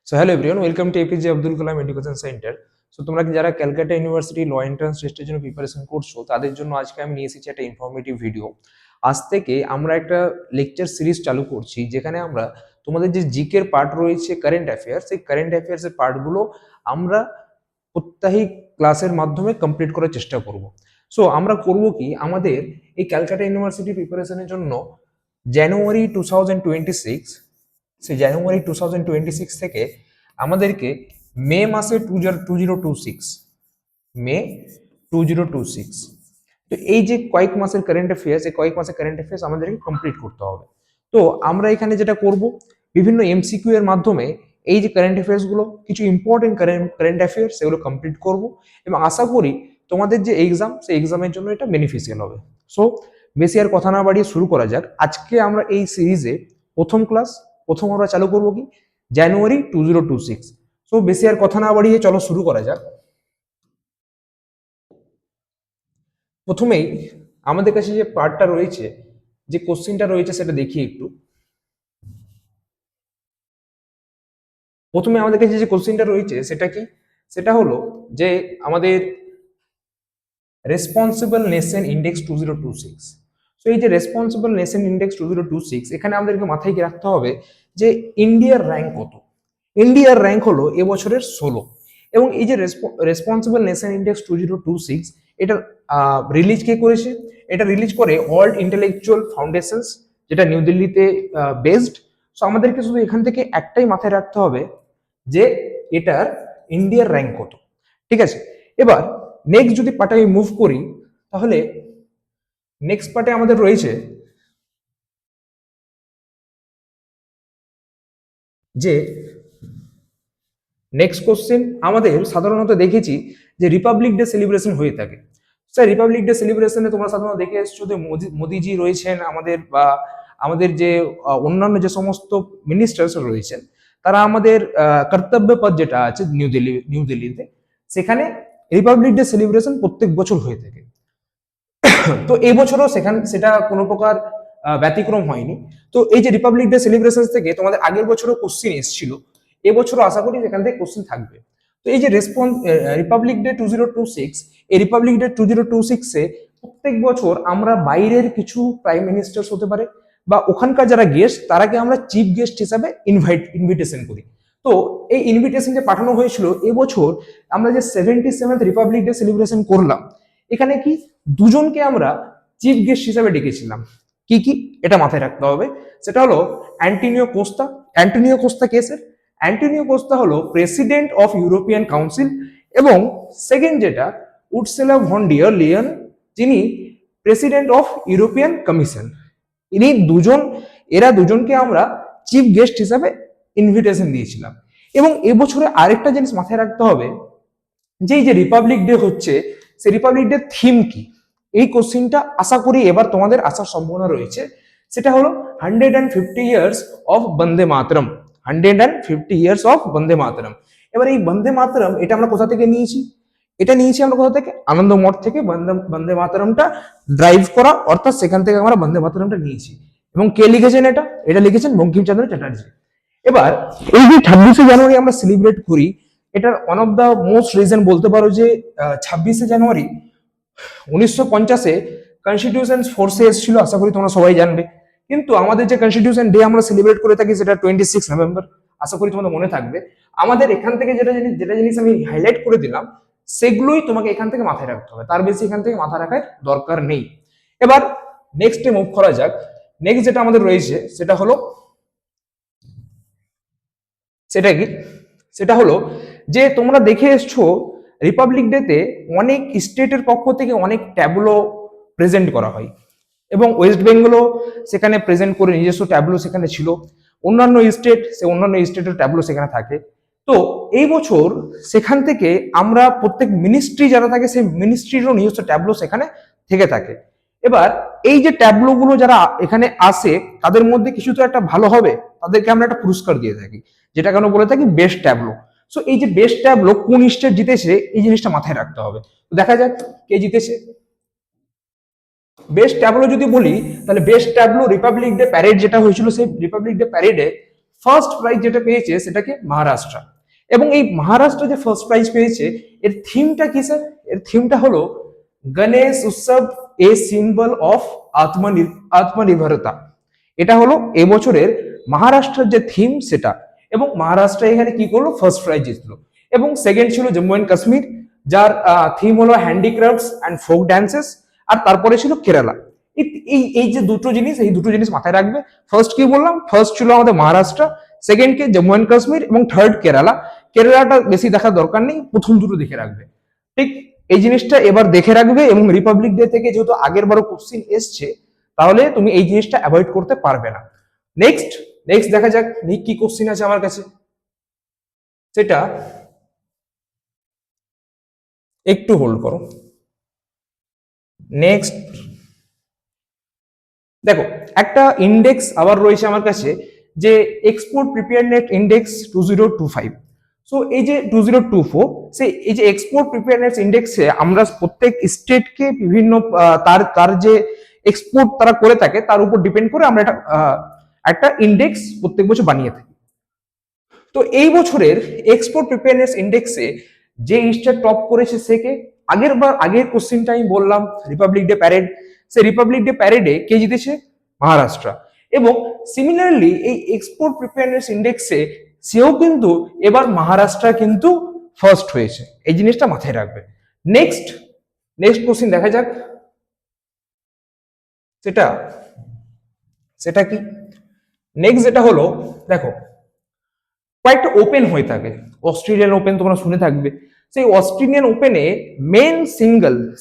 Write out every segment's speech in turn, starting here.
So hello everyone, welcome to APJ Abdul Kalam education centre. So তোমরা যারা Calcutta university ল entrance টেস্টের জন্য প্রিপারেশন করছো তাদের জন্য আজকে আমি নিয়ে এসেছি একটা ইনফরমেটিভ ভিডিও। আজ থেকে আমরা একটা লেকচার সিরিজ চালু করছি যেখানে আমরা তোমাদের যে জিকের পার্ট রয়েছে কারেন্ট অ্যাফেয়ার্স, সেই কারেন্ট অ্যাফেয়ার্সের পার্টগুলো আমরা প্রত্যাহিক ক্লাসের মাধ্যমে কমপ্লিট করার চেষ্টা করব। সো আমরা করব কি, আমাদের এই ক্যালকাটা ইউনিভার্সিটি প্রিপারেশনের জন্য জানুয়ারি 2026, সেই জানুয়ারি 2026 থেকে আমাদেরকে মে মাসে 2026 মে 2026, তো এই যে কয়েক মাসের কারেন্ট অ্যাফেয়ার্স, এই কয়েক মাসের কারেন্ট অ্যাফেয়ার্স আমাদেরকে কমপ্লিট করতে হবে। তো আমরা এখানে যেটা করব, বিভিন্ন এমসিকিউ এর মাধ্যমে এই যে কারেন্ট অ্যাফেয়ার্স গুলো, কিছু ইম্পর্টেন্ট কারেন্ট অ্যাফেয়ার্স সেগুলো কমপ্লিট করব এবং আশা করি তোমাদের যে এক্সাম, সেই এক্সামের জন্য এটা বেনিফিশিয়াল হবে। সো বেশি আর কথা না বাড়িয়ে শুরু করা যাক। আজকে আমরা এই সিরিজে প্রথম আমরা চালু করব কি, জানুয়ারি 2026। সো বেশি আর কথা না বাড়িয়ে চলো শুরু করা যাক। প্রথমেই আমাদের কাছে যে পার্টটা রয়েছে, যে কোশ্চিনটা রয়েছে সেটা দেখি একটু। প্রথমে আমাদের কাছে যে কোশ্চিনটা রয়েছে সেটা কি, সেটা হলো যে আমাদের রেসপন্সিবল নেশন ইন্ডেক্স 2026। সো এই যে রেসপন্সিবল নেশন ইন্ডেক্স 2026, এখানে আমাদেরকে মাথায় রাখতে হবে যে ইন্ডিয়ার র্যাঙ্ক কত। ইন্ডিয়ার র্যাঙ্ক হলো এবছরের 16, এবং এই যে রেসপন্সিবল নেশন ইন্ডেক্স 2026, এটা রিলিজ কে করেছে? এটা রিলিজ করে ওয়ার্ল্ড ইন্টেলেকচুয়াল ফাউন্ডেশনস, যেটা নিউ দিল্লিতে বেসড। সো আমাদেরকে শুধু এখান থেকে একটাই মাথায় রাখতে হবে যে এটার ইন্ডিয়ার র্যাঙ্ক কত। ঠিক আছে, এবার নেক্সট যদি পার্টে আমি মুভ করি, তাহলে নেক্সট পার্টে আমাদের রয়েছে যে নেক্সট কোশ্চেন। আমাদের সাধারণত দেখেছি যে রিপাবলিক ডে সেলিব্রেশন হয়ে থাকে। স্যার রিপাবলিক ডে সেলিব্রেশনে তোমরা সাধারণত দেখে এসছো যে মোদিজি রয়েছেন আমাদের, বা আমাদের যে অন্যান্য যে সমস্ত মিনিস্টার্স রয়েছেন, তারা আমাদের কর্তব্য পথ যেটা আছে নিউ দিল্লিতে, সেখানে রিপাবলিক ডে সেলিব্রেশন প্রত্যেক বছর হয়ে থাকে। তো এই বছরও সেটা কোনো প্রকার ব্যতিক্রম হয়নি। তো এই যে রিপাবলিক ডে সেলিব্রেশন থেকে তোমাদের আগের বছরও কোশ্চিন এসেছিল, এবছরও আশা করি সেখান থেকে কোশ্চিন থাকবে। তো এই যে রিপাবলিক ডে 2026, এই রিপাবলিক ডে 2026-এ প্রত্যেক বছর আমরা বাইরের কিছু প্রাইম মিনিস্টার্স হতে পারে বা ওখানকার যারা গেস্ট, তারাকে আমরা চিফ গেস্ট হিসাবে ইনভিটেশন করি। তো এই ইনভিটেশন যে পাঠানো হয়েছিল, এবছর আমরা যে 77th রিপাবলিক ডে সেলিব্রেশন করলাম, এখানে কি দুজনকে আমরা চিফ গেস্ট হিসাবে ডেকেছিলাম। কি কি এটা মাথায় রাখতে হবে, সেটা হলো অ্যান্টোনিও কোস্তা। অ্যান্টোনিও কোস্তা কে স্যার? অ্যান্টোনিও কোস্তা হলো প্রেসিডেন্ট অফ ইউরোপিয়ান কাউন্সিল, এবং সেকেন্ড যেটা উর্সুলা ভন ডিয়ার লিয়ন, যিনি প্রেসিডেন্ট অফ ইউরোপিয়ান কমিশন। এরা দুজনকে আমরা চিফ গেস্ট হিসাবে ইনভিটেশন দিয়েছিলাম। এবং এবছরে আরেকটা জিনিস মাথায় রাখতে হবে যে এই যে রিপাবলিক ডে হচ্ছে, সেই রিপাবলিক ডে থিম কি। এই কোশ্চিনটা আশা করি এবার তোমাদের আসার সম্ভাবনা রয়েছে। সেটা হলো 150 years of Bande Mataram. 150 years of Bande Mataram. এবার এই বন্দে মাতরম এটা আমরা কোথা থেকে নিয়েছি? এটা নিয়েছি আমরা কোথা থেকে? আনন্দ মঠ থেকে বন্দে মাতরমটা ড্রাইভ করা, অর্থাৎ সেখান থেকে আমরা বন্দে মাতরমটা নিয়েছি। এবং কে লিখেছেন এটা? এটা লিখেছেন বঙ্কিমচন্দ্র চ্যাটার্জি। এবার এই যে 26শে জানুয়ারি আমরা সেলিব্রেট করি, এটার one of the most reason বলতে পারো যে 26শে জানুয়ারি 1950-এ কনস্টিটিউশন ফোর্সে এসেছিল, আশা করি তোমরা সবাই জানবে। কিন্তু আমাদের যে কনস্টিটিউশন ডে আমরা সেলিব্রেট করে থাকি সেটা 26 নভেম্বর, আশা করি তোমাদের মনে থাকবে। আমাদের এখান থেকে যেটা জিনিস আমি হাইলাইট করে দিলাম, সেগুলোই তোমাকে এখান থেকে মাথায় রাখতে হবে, তার বেশি এখান থেকে মাথা রাখার দরকার নেই। এবার নেক্সটে মুভ করা যাক। নেক্সট যেটা আমাদের রয়েছে সেটা হলো সেটা হলো যে তোমরা দেখে এসছো রিপাবলিক ডেতে অনেক স্টেটের পক্ষ থেকে অনেক ট্যাবলো প্রেজেন্ট করা হয়, এবং ওয়েস্ট বেঙ্গলও সেখানে প্রেজেন্ট করে নিজস্ব ট্যাবলো সেখানে ছিল। অন্যান্য স্টেটের ট্যাবলো সেখানে থাকে। তো এই বছর সেখান থেকে আমরা প্রত্যেক মিনিস্ট্রি যারা থাকে, সেই মিনিস্ট্রিরও নিজস্ব ট্যাবলো সেখানে থেকে থাকে। এবার এই যে ট্যাবলো গুলো যারা এখানে আসে, তাদের মধ্যে কিছু তো একটা ভালো হবে, তাদেরকে আমরা একটা পুরস্কার দিয়ে থাকি, যেটা কেন বলে থাকি বেস্ট ট্যাবলো। সো এই যে বেস্ট ট্যাবলো কোন স্টেট জিতেছে, এই জিনিসটা মাথায় রাখতে হবে। তো দেখা যাক কে জিতেছে। বেস্ট ট্যাবলো যদি বলি, তাহলে best tableau Republic day parade যেটা হয়েছিল, সেই রিপাবলিক ডে প্যারেডে ফার্স্ট প্রাইজ যেটা পেয়েছে সেটাকে মহারাষ্ট্র, এবং এই মহারাষ্ট্র যে ফার্স্ট প্রাইজ পেয়েছে এর থিমটা কি স্যার? এর থিমটা হলো গণেশ উৎসব এ সিম্বল অফ আত্মনির্ভরতা। এটা হলো এবছরের মহারাষ্ট্রের যে থিম সেটা, এবং মহারাষ্ট্র এখানে কি করলো, ফার্স্ট প্রাইজ জিতলো। এবং সেকেন্ড ছিল জম্মু অ্যান্ড কাশ্মীর, যার থিম হলো হ্যান্ডিক্রাফটস অ্যান্ড ফোক ড্যান্সেস। আর তারপরে ছিল কেরালা। এই এই যে দুটো জিনিস, এই দুটো জিনিস মাথায় রাখবে। ফার্স্ট কি বললাম, ফার্স্ট ছিল আমাদের Maharashtra, second K Jammu and Kashmir, এবং থার্ড কেরালা। কেরালাটা বেশি দেখার দরকার নেই, প্রথম দুটো দেখে রাখবে। ঠিক এই জিনিসটা এবার দেখে রাখবে, এবং রিপাবলিক ডে থেকে যেহেতু আগের বারও কোশ্চিন এসছে, তাহলে তুমি এই জিনিসটা অ্যাভয়েড করতে পারবে না। নেক্সট নেক্সট দেখা যাক কি কোশ্চিন আছে আমার কাছে, সেটা একটু হোল্ড করো। নেক্সট দেখো, একটা ইন্ডেক্স আবার রয়েছে আমার কাছে, যে এক্সপোর্ট প্রিপেয়ারনেস ইন্ডেক্স 2025। সো এই যে 2024, সেই এই যে এক্সপোর্ট প্রিপেয়ারনেস ইন্ডেক্সে আমরা প্রত্যেক স্টেটকে বিভিন্ন তার তার যে এক্সপোর্ট তারা করে থাকে তার উপর ডিপেন্ড করে আমরা একটা ইন্ডেক্স প্রত্যেক বছর বানিয়ে থাকি। তো এই বছরের এক্সপোর্ট প্রিপেয়ারনেস ইন্ডেক্সে যে স্টেট টপ করেছে সেকে, আগের কোশ্চেনটা আমি বললাম রিপাবলিক ডে প্যারেড, সেই রিপাবলিক ডে প্যারেডে কে জিতেছে? মহারাষ্ট্র। এবং সিমিলারলি এই এক্সপোর্ট প্রিপেয়ারনেস ইন্ডেক্সে সেও কিন্তু এবার মহারাষ্ট্র কিন্তু ফার্স্ট হয়েছে, এই জিনিসটা মাথায় রাখবে। নেক্সট নেক্সট কোশ্চেন দেখা যাক, সেটা সেটা কি? নেক্সট যেটা হলো, দেখো কয়েকটা ওপেন হয়ে থাকে, অস্ট্রেলিয়ান ওপেন তোমরা শুনে থাকবে। সেই অস্ট্রেলিয়ান ওপেনে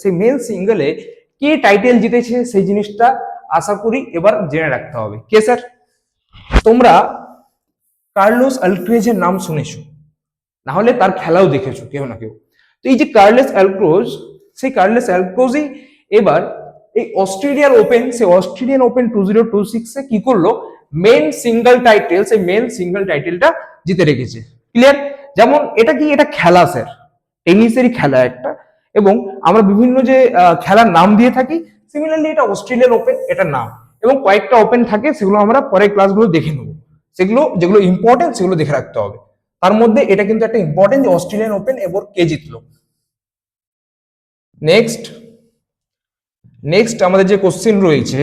সেই মেন সিঙ্গেলে কে টাইটেল জিতেছে সেই জিনিসটা আশা করি এবার জেনে রাখতে হবে। কে স্যার? তোমরা কার্লোস আলক্রেজের নাম শুনেছো, না হলে তার খেলাও দেখেছো কেউ না কেউ। তো এই যে কার্লোস অ্যালক্রোজ, সেই কার্লোস অ্যালক্রোজই এবার এই অস্ট্রেলিয়ান ওপেন 2026 এ কি করলো, মেন সিঙ্গেল টাইটেল, সেই মেন সিঙ্গেল টাইটেলটা জিতে রেখেছে। ক্লিয়ার? যেমন এটা খেলা স্যার, টেনিসেরই খেলা একটা, এবং আমরা বিভিন্ন যে খেলার নাম দিয়ে থাকি, সিমিলারলি এটা অস্ট্রেলিয়ান ওপেন এটার নাম, এবং কয়েকটা ওপেন থাকে সেগুলো আমরা পরের ক্লাসগুলো দেখে নেবো। সেগুলো যেগুলো ইম্পর্টেন্ট সেগুলো দেখে রাখতে হবে। তার মধ্যে এটা কিন্তু একটা ইম্পর্টেন্ট, যে অস্ট্রেলিয়ান ওপেন এবার কে জিতলো। নেক্সট নেক্সট আমাদের যে কোশ্চেন রয়েছে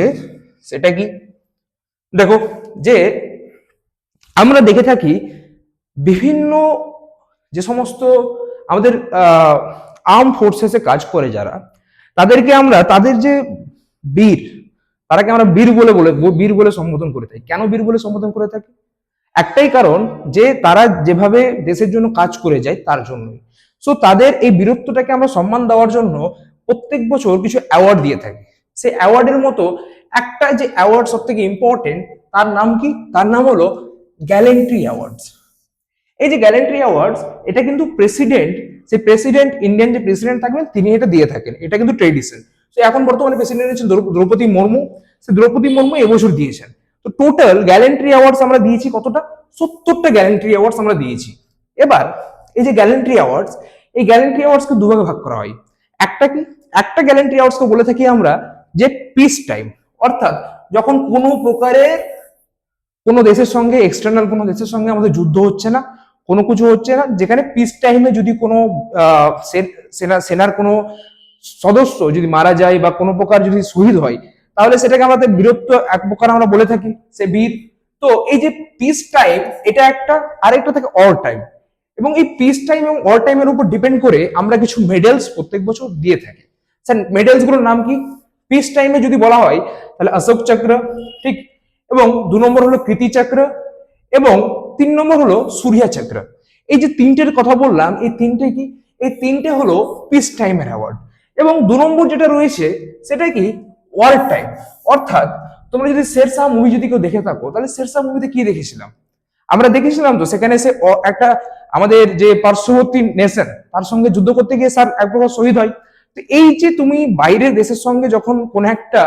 সেটা কি, দেখো যে আমরা দেখে থাকি বিভিন্ন যে সমস্ত আমাদের আর্ম ফোর্সেসে কাজ করে যারা, তাদেরকে আমরা তাদের যে বীর, তারাকে আমরা বীর বলে সম্বোধন করে থাকি। কেন বীর বলে সম্বোধন করে থাকি? একটাই কারণ, যে তারা যেভাবে দেশের জন্য কাজ করে যায় তার জন্যই। সো তাদের এই বীরত্বটাকে আমরা সম্মান দেওয়ার জন্য প্রত্যেক বছর কিছু অ্যাওয়ার্ড দিয়ে থাকি। সেই অ্যাওয়ার্ডের মতো একটা যে অ্যাওয়ার্ড সব থেকে ইম্পর্টেন্ট, তার নাম কি? তার নাম হলো গ্যালেন্ট্রি অ্যাওয়ার্ডস। এই যে গ্যালেন্ট্রি অ্যাওয়ার্ডস, এটা কিন্তু প্রেসিডেন্ট ইন্ডিয়ান যে প্রেসিডেন্ট থাকবেন তিনি এটা দিয়ে থাকেন, এটা কিন্তু ট্রেডিশন। তো এখন বর্তমানে প্রেসিডেন্ট হচ্ছেন দ্রৌপদী মুর্মু। সেই দ্রৌপদী মুর্মু এবছর দিয়েছেন। তো টোটাল গ্যালেন্ট্রি অ্যাওয়ার্ডস আমরা দিয়েছি কতটা? 70টা গ্যালেন্ট্রি অ্যাওয়ার্ডস আমরা দিয়েছি। এবার এই যে গ্যালেন্ট্রি অ্যাওয়ার্ডস, এই গ্যালেন্ট্রি অ্যাওয়ার্ডসকে দুভাগে ভাগ করা হয়। একটা কি, একটা গ্যালেন্ট্রি অ্যাওয়ার্ডসকে বলে থাকি আমরা যে পিস টাইম, অর্থাৎ যখন কোনো প্রকারের কোনো দেশের সঙ্গে, এক্সটার্নাল কোনো দেশের সঙ্গে আমাদের যুদ্ধ হচ্ছে না, কোনো কিছু হচ্ছে না, যেখানে পিস টাইমে যদি কোনো সেনার কোনো সদস্য যদি মারা যায় বা কোনো প্রকার যদি শহীদ হয়, তাহলে সেটাকে আমাদের বীরত্ব এক প্রকার আমরা বলে থাকি, সে বীর। তো এই যে পিস টাইম, এটা একটা, আরেকটা থাকে অল টাইম। এবং এই পিস টাইম এবং অল টাইমের উপর ডিপেন্ড করে আমরা কিছু মেডেলস প্রত্যেক বছর দিয়ে থাকি। স্যার মেডেলস গুলোর নাম কি? পিস টাইমে যদি বলা হয় তাহলে অশোক চক্র, ঠিক, এবং 2 নম্বর হলো কৃতি চক্র, এবং 3 নম্বর হলো সূর্যা চক্র। এই যে তিনটের কথা বললাম, এই তিনটে কি? এই তিনটে হলো পিস টাইমের অ্যাওয়ার্ড। এবং 2 নম্বর যেটা রয়েছে সেটা কি? War time. অর্থাৎ তোমরা যদি শেরশাহ মুভি যদি কেউ দেখে থাকো, তাহলে শেরশাহ মুভিতে কি দেখেছিলাম? আমরা দেখেছিলাম তো সেখানে সে একটা আমাদের যে পার্শ্ববর্তী নেশন, তার সঙ্গে যুদ্ধ করতে গিয়ে স্যার এক প্রকার শহীদ হয়। তো এই যে তুমি বাইরের দেশের সঙ্গে যখন কোন একটা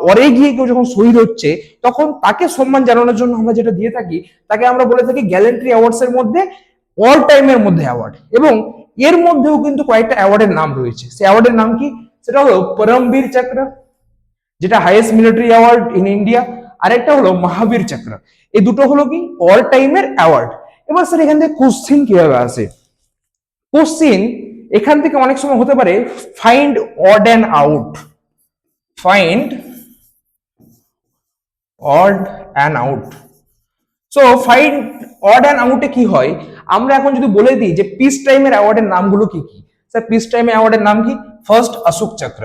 ওরে গিয়ে কেউ যখন শহীদ হচ্ছে, তখন তাকে সম্মান জানানোর জন্য আমরা যেটা দিয়ে থাকি, তাকে আমরা বলে থাকি গ্যালেন্ট্রি অ্যাওয়ার্ডস এর মধ্যে অল টাইমের মধ্যে অ্যাওয়ার্ড। এবং এর মধ্যেও কিন্তু কয়েকটা অ্যাওয়ার্ডের নাম রয়েছে। সেই অ্যাওয়ার্ডের নাম কি? সেটা হলো পরমবীর চক্র, যেটা highest military award in India. আরেকটা হলো মহাবীর চক্র। এই দুটো হলো কি অল টাইমের অ্যাওয়ার্ড। এবার স্যার এখান থেকে কোশ্চিন কিভাবে আসে? কোশ্চিন এখান থেকে অনেক সময় হতে পারে find odd and out, find odd and out. So find odd and আউটে কি হয়, আমরা এখন যদি বলে দিই যে পিস টাইমের অ্যাওয়ার্ডের নামগুলো কি কি, স্যার পিস টাইমের অ্যাওয়ার্ডের নাম কি? ফার্স্ট অশোক চক্র,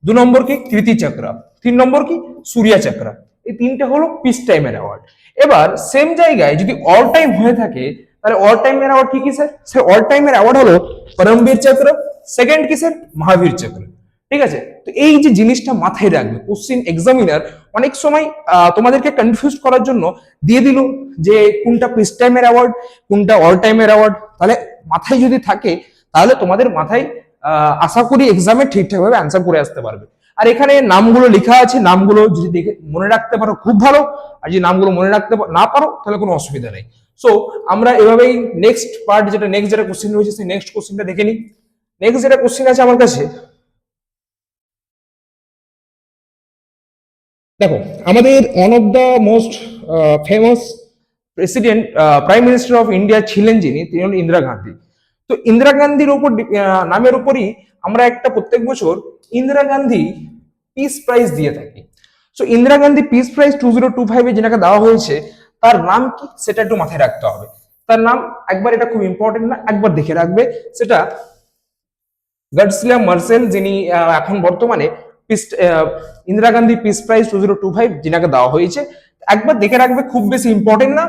2 নম্বর কি কীর্তি চক্র, 3 নম্বর কি সূর্যা চক্র। এই তিনটে হলো পিস টাইমের অ্যাওয়ার্ড। এবার সেম জায়গায় যদি অল টাইম হয়ে থাকে তাহলে অল টাইমের অ্যাওয়ার্ড কি কি স্যার? স্যার অল টাইমের অ্যাওয়ার্ড হলো পরমবীর চক্র, সেকেন্ড কি স্যার মহাবীর চক্র। ঠিক আছে, তো এই যে জিনিসটা মাথায় রাখবে, কোশ্চিন এক্সামিনার অনেক সময় তোমাদেরকে কনফিউজ করার জন্য দিয়ে দিল যে কোনটা পিস টাইমের অ্যাওয়ার্ড, কোনটা অল টাইমের অ্যাওয়ার্ড। তাহলে মাথায় যদি থাকে তাহলে তোমাদের মাথায় আশা করি এক্সামে ঠিকঠাক ভাবে অ্যান্সার করে আসতে পারবে। আর এখানে নামগুলো লেখা আছে, নামগুলো যদি দেখে মনে রাখতে পারো খুব ভালো, আর যদি নামগুলো মনে রাখতে না পারো তাহলে কোনো অসুবিধা নেই। সো আমরা এভাবেই নেক্সট পার্ট যেটা নেক্সট যেটা কোশ্চিন রয়েছে সেই নেক্সট কোশ্চিনটা দেখে নিই। নেক্সট যেটা কোশ্চিন আছে আমার কাছে, দেখো আমাদের one of the most famous president prime minister of India ছিলেন যিনি, তিনি হলেন ইন্দিরা গান্ধী। তো ইন্দিরা গান্ধীর উপর নামের উপরই আমরা একটা প্রত্যেক বছর ইন্দিরা গান্ধী পিস প্রাইজ দিয়ে থাকি। So Indira Gandhi peace prize 2025 এ যেটাকে দেওয়া হয়েছে তার নাম কি সেটা একটু মাথায় রাখতে হবে। তার নাম একবার, এটা খুব ইম্পর্টেন্ট না, একবার দেখে রাখবে, সেটা গাডসিলা মার্সেল, যিনি এখন বর্তমানে ইন্দিরা গান্ধী পিস প্রাইজ 2025 যিনাকে দেওয়া হয়েছে। একবার দেখে রাখবে, খুব বেশি ইম্পর্টেন্ট না,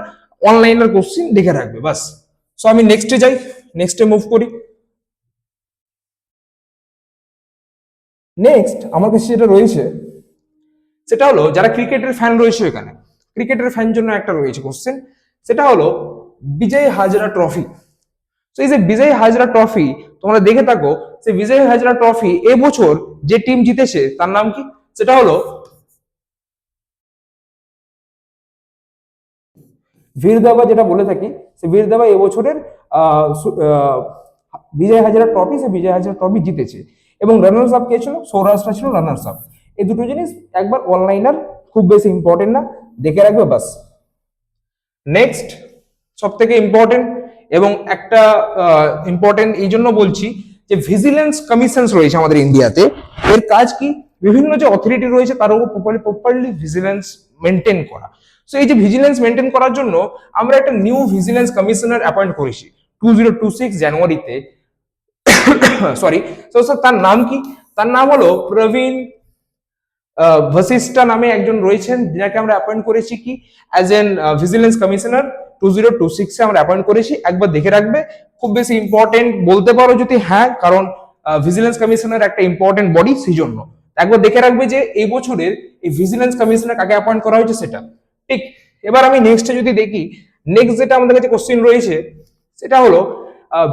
অনলাইনের কোশ্চিন দেখে রাখবে বাস। সো আমি নেক্সটে যাই, নেক্সটে মুভ করি। নেক্সট আমার কাছে যেটা রয়েছে সেটা হলো যারা ক্রিকেটের ফ্যান রয়েছে, এখানে ক্রিকেটের ফ্যান জন্য একটা রয়েছে কোশ্চেন, সেটা হলো বিজয় হাজারা ট্রফি। তো এই যে বিজয় হাজারা ট্রফি তোমরা দেখে থাকো, যে বিজয় হাজারা ট্রফি এবছর যে টিম জিতেছে তার নাম কি? সেটা হলো বীর দাবা, যেটা বলে থাকি সে বীর দাবা এবছরের বিজয় হাজারা ট্রফি, সে বিজয় হাজারা ট্রফি জিতেছে। এবং রানার্স আপ কে ছিল? সৌরাষ্ট্র ছিল রানার্স আপ। এই দুটো জিনিস একবার অনলাইনার, খুব বেশি ইম্পর্টেন্ট না, দেখে রাখবে বাস। নেক্সট সব থেকে ইম্পর্টেন্ট এবং একটা ইম্পর্টেন্ট এই জন্য বলছি যে ভিজিলেন্স কমিশন রয়েছে আমাদের ইন্ডিয়াতে। এর কাজ কি? বিভিন্ন যে অথরিটি রয়েছে তার উপর প্রপারলি ভিজিলেন্স মেনটেন করা। সো এই যে ভিজিলেন্স মেনটেন করার জন্য আমরা একটা নিউ ভিজিলেন্স কমিশনার অ্যাপয়েন্ট করেছি 2026 জানুয়ারিতে। সরি, তো স্যার তার নাম কি? তার নাম হলো প্রবীণ ভাসিস্টা নামে একজন রয়েছেন, যাকে আমরা অ্যাপয়েন্ট করেছি কি অ্যাজ এন ভিজিলেন্স কমিশনার 2026 এ আমরা অ্যাপয়েন্ট করেছি। একবার দেখে রাখবে, খুব বেশি ইম্পর্টেন্ট বলতে পারো যদি হ্যাঁ, কারণ ভিজিলেন্স কমিশনার একটা ইম্পর্টেন্ট বডি, সেই জন্য একবার দেখে রাখবে যে এই বছরের এই ভিজিলেন্স কমিশনার কাকে অ্যাপয়েন্ট করা হয়েছে সেটা। ঠিক, এবার আমি নেক্সটে যদি দেখি, নেক্সট যেটা আমাদের কাছে কোশ্চেন রয়েছে সেটা হলো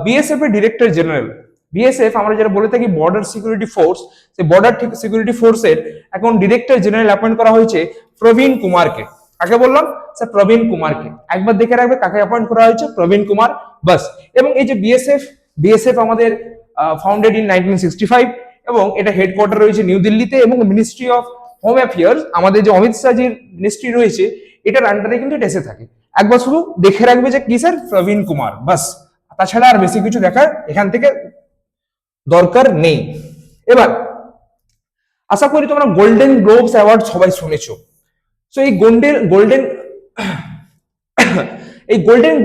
বিএসএফ এর ডিরেক্টর জেনারেল। বিএসএফ আমরা যেটা বলে থাকি বর্ডার সিকিউরিটি ফোর্স, সেই বর্ডার সিকিউরিটি ফোর্সের এখন ডিরেক্টর জেনারেল অ্যাপয়েন্ট করা হয়েছে প্রবীণ কুমারকে। কাকে বললাম? স্যার প্রবীণ কুমারকে। একবার দেখে রাখবে কাকে অ্যাপয়েন্ট করা হয়েছে, প্রবীণ কুমার বাস। এবং এই যে বিএসএফ আমাদের ফাউন্ডেড ইন 1965 এবং এটা হেডকোয়ার্টার রয়েছে নিউ দিল্লিতে, এবং মিনিস্ট্রি অফ হোম অ্যাফেয়ার্স আমাদের যে অমিত শাহজির মিনিস্ট্রি রয়েছে এটার আন্ডারে কিন্তু এটা এসে থাকে। একবার শুধু দেখে রাখবে যে কি স্যার, প্রবীণ কুমার বাস। তাছাড়া আর বেশি কিছু দেখার এখান থেকে দরকার নেই। এবার আশা করি তোমরা গোল্ডেন গ্লোবস অ্যাওয়ার্ড সবাই শুনেছো। সো এই গোল্ডেন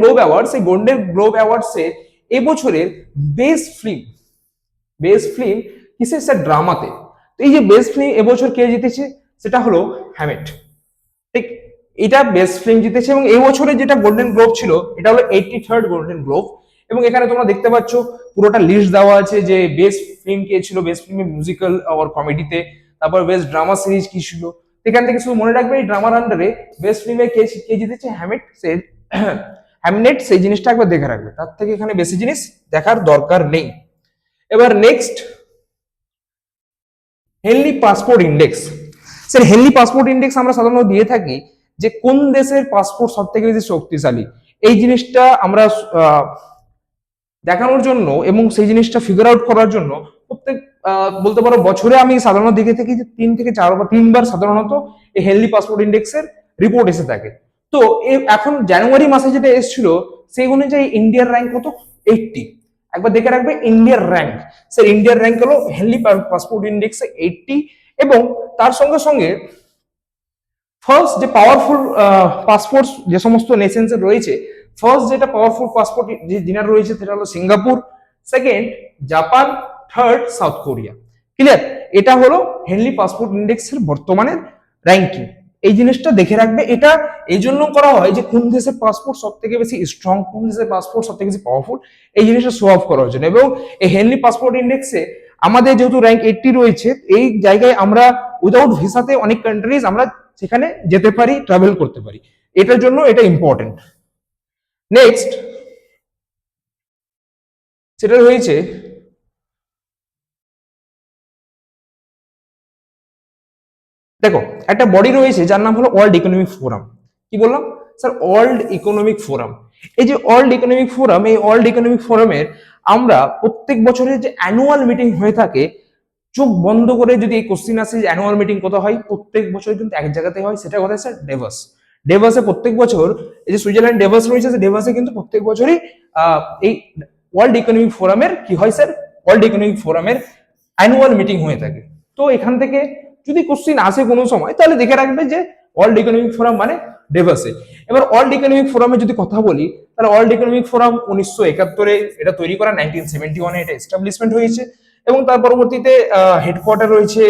গ্লোব অ্যাওয়ার্ডস, এই গোল্ডেন গ্লোব অ্যাওয়ার্ডসে এবছরের বেস্ট ফিল্ম কিসের? স্যার ড্রামাতে। তো এই যে বেস্ট ফিল্ম এবছর কে জিতেছে সেটা হলো হ্যামেট। ঠিক, এটা বেস্ট ফিল্ম জিতেছে। এবং এই বছরের যেটা গোল্ডেন গ্লোব ছিল এটা হলো 83rd গোল্ডেন গ্লোব। এবং এখানে তোমরা দেখতে পাচ্ছ পুরোটা লিস্ট দেওয়া আছে যে বেস্ট ফিল্ম কে ছিল, বেস্ট ফিল্মে মিউজিক্যাল আর কমেডিতে, তারপর বেস্ট ড্রামা সিরিজ কি ছিল। এখান থেকে শুধু মনে রাখবে এই ড্রামার আন্ডারে বেস্ট ফিল্মে কে জিতেছে? হ্যামনেট, সেই জিনিসটা একবার দেখে রাখবে, তার থেকে এখানে বেশি জিনিস দেখার দরকার নেই। এবার next, Henley passport index. Sir Henley passport index আমরা সাধারণত দিয়ে থাকি যে কোন দেশের পাসপোর্ট সব থেকে বেশি শক্তিশালী, এই জিনিসটা আমরা দেখানোর জন্য এবং সেই জিনিসটা ফিগার আউট করার জন্য প্রত্যেক বলতে পারো বছরে আমি সাধারণত দেখে থাকি যে 3 থেকে 4 বা 3বার সাধারণত এই হেনলি পাসপোর্ট ইন্ডেক্সের রিপোর্ট এসে থাকে। তো এখন জানুয়ারি মাসে যেটা এসেছিল সেই অনুযায়ী ইন্ডিয়ার র্যাঙ্ক কত, 80। একবার দেখে রাখবে ইন্ডিয়ার র্যাঙ্ক, স্যার ইন্ডিয়ার র্যাঙ্ক হলো হেনলি পাসপোর্ট ইন্ডেক্সে 80। এবং তার সঙ্গে সঙ্গে ফার্স্ট যে পাওয়ারফুল পাসপোর্ট যে সমস্ত নেশনস রয়েছে, ফার্স্ট যেটা পাওয়ারফুল পাসপোর্ট যে ডিনার রয়েছে সেটা হলো Singapore, second Japan, third south Korea. Clear? এটা হলো হেনলি পাসপোর্ট ইন্ডেক্সের বর্তমানের র্যাঙ্কিং। এই জিনিসটা দেখে রাখবে। এটা এই জন্য করা হয় যে কোন দেশের পাসপোর্ট সব থেকে বেশি স্ট্রং, কোন দেশের পাসপোর্ট সব থেকে বেশি পাওয়ারফুল, এই জিনিসটা শো অফ করার জন্য। এবং এই হেনলি পাসপোর্ট ইন্ডেক্সে আমাদের যেহেতু র্যাঙ্ক 80 রয়েছে, এই জায়গায় আমরা উইদাউট ভিসাতে অনেক কান্ট্রিজ আমরা সেখানে যেতে পারি, ট্রাভেল করতে পারি। এটার জন্য এটা ইম্পর্টেন্ট। নেক্সট সেটা রয়েছে দেখো একটা বডি রয়েছে যার নাম হলো ওয়ার্ল্ড ইকোনমিক ফোরাম। কি বললাম স্যার? World economic forum. এই যে ওয়ার্ল্ড ইকোনমিক ফোরাম, এই ওয়ার্ল্ড ইকোনমিক ফোরামের আমরা প্রত্যেক বছরের যে অ্যানুয়াল মিটিং হয়ে থাকে, চোখ বন্ধ করে যদি এই কোশ্চিন আসে যে অ্যানুয়াল মিটিং কোথায় হয়, প্রত্যেক বছর কিন্তু এক জায়গাতে হয়। সেটা কোথায় স্যার? ডেভাস। ডেভাসে প্রত্যেক বছর, এই যে সুইজারল্যান্ড ডেভাস রয়েছে, ডেভাসে কিন্তু প্রত্যেক বছরই এই ওয়ার্ল্ড ইকোনমিক ফোরামের কি হয় স্যার? ওয়ার্ল্ড ইকোনমিক ফোরামের অ্যানুয়াল মিটিং হয়ে থাকে। তো এখান থেকে যদি কোশ্চিন আসে কোনো সময়, তাহলে দেখে রাখবে যে ওয়ার্ল্ড ইকোনমিক ফোরাম মানে ডেভাসে। এবার ওয়ার্ল্ড ইকোনমিক ফোরামে যদি কথা বলি, তাহলে ওয়ার্ল্ড ইকোনমিক ফোরাম 1971 এটা তৈরি করা, 1971 এটা এস্টাবলিশমেন্ট হয়েছে। এবং তার পরবর্তীতে হেডকোয়ার্টার রয়েছে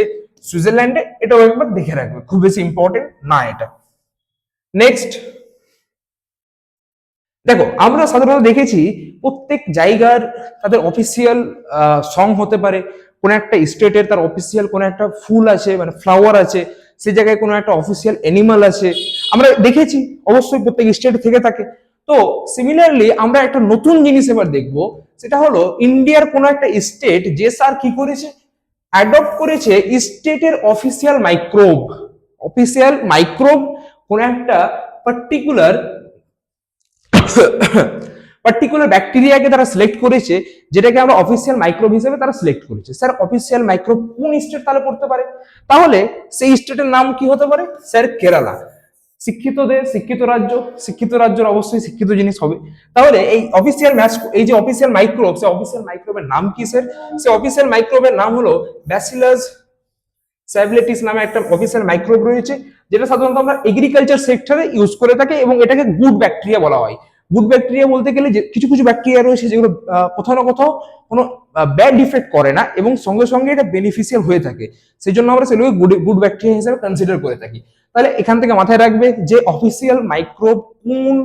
সুইজারল্যান্ডে। এটাও একবার দেখে রাখবে, খুব বেশি ইম্পর্টেন্ট না এটা। নেক্সট দেখো আমরা সাধারণত দেখেছি প্রত্যেক জায়গার তাদের অফিসিয়াল সং হতে পারে, কোন একটা স্টেটের তার অফিসিয়াল কোন একটা ফুল আছে, মানে ফ্লাওয়ার আছে, সেই জায়গায় কোনো একটা অফিসিয়াল অ্যানিমাল আছে, আমরা দেখেছি অবশ্যই প্রত্যেক স্টেট থেকে থাকে। তো সিমিলারলি আমরা একটা নতুন জিনিস এবার দেখবো, সেটা হলো ইন্ডিয়ার কোন একটা স্টেট যে স্যার কি করেছে, অ্যাডপ্ট করেছে স্টেটের অফিসিয়াল মাইক্রোব। অফিসিয়াল মাইক্রোব কোন একটা পার্টিকুলার পার্টিকুলার ব্যাকটেরিয়াকে তারা সিলেক্ট করেছে, যেটাকে আমরা অফিসিয়াল মাইক্রোব হিসেবে তারা সিলেক্ট করেছে। স্যার অফিসিয়াল মাইক্রোব কোন স্টেট তাহলে পড়তে পারে? তাহলে সেই স্টেটের নাম কি হতে পারে স্যার? কেরালা। শিক্ষিত দেশ, শিক্ষিত রাজ্য, শিক্ষিত রাজ্যের অবশ্যই শিক্ষিত জিনিস হবে। তাহলে এই অফিসিয়াল ম্যাচ, এই যে অফিসিয়াল মাইক্রোব, সেই অফিসিয়াল মাইক্রোবের নাম কি স্যার? সেই অফিসিয়াল মাইক্রোবের নাম হলো ব্যাসিলাস স্যাভলেটিস নামে একটা অফিসিয়াল মাইক্রোব রয়েছে, যেটা সাধারণত আমরা এগ্রিকালচার সেক্টরে ইউজ করে থাকি এবং এটাকে গুড ব্যাকটেরিয়া বলা হয়। গুড ব্যাকটেরিয়া বলতে গেলে যে কিছু কিছু ব্যাকটেরিয়া রয়েছে যেগুলো কোথাও না কোথাও কোনো ব্যাড ইফেক্ট করে না এবং সঙ্গে সঙ্গে এটা বেনিফিশিয়াল হয়ে থাকে, সেই জন্য আমরা সেগুলোকে গুড ব্যাকটেরিয়া হিসেবে কনসিডার করে থাকি। তাহলে এখান থেকে মাথায় রাখবে যে অফিসিয়াল মাইক্রোব কোন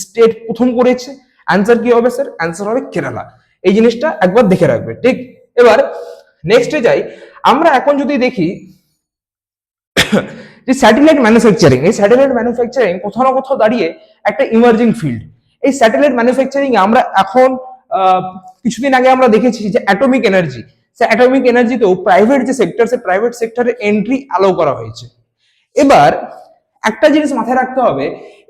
স্টেট প্রথম করেছে, অ্যান্সার কি হবে স্যার? অ্যান্সার হবে কেরালা। এই জিনিসটা একবার দেখে রাখবে, ঠিক? এবার নেক্সটে যাই। আমরা এখন যদি দেখি যে স্যাটেলাইট ম্যানুফ্যাকচারিং, এই স্যাটেলাইট ম্যানুফ্যাকচারিং কোথাও না কোথাও দাঁড়িয়ে একটা ইমার্জিং ফিল্ড। এই স্যাটেলাইট ম্যানুফ্যাকচারিং এ আমরা এখন কিছুদিন আগে আমরা দেখেছি যে অ্যাটমিক এনার্জি, সে অ্যাটমিক এনার্জিতেও প্রাইভেট যে সেক্টর, সে প্রাইভেট সেক্টরে এন্ট্রি অ্যালাউ করা হয়েছে। এবার একটা জিনিস মাথায় রাখতে হবে,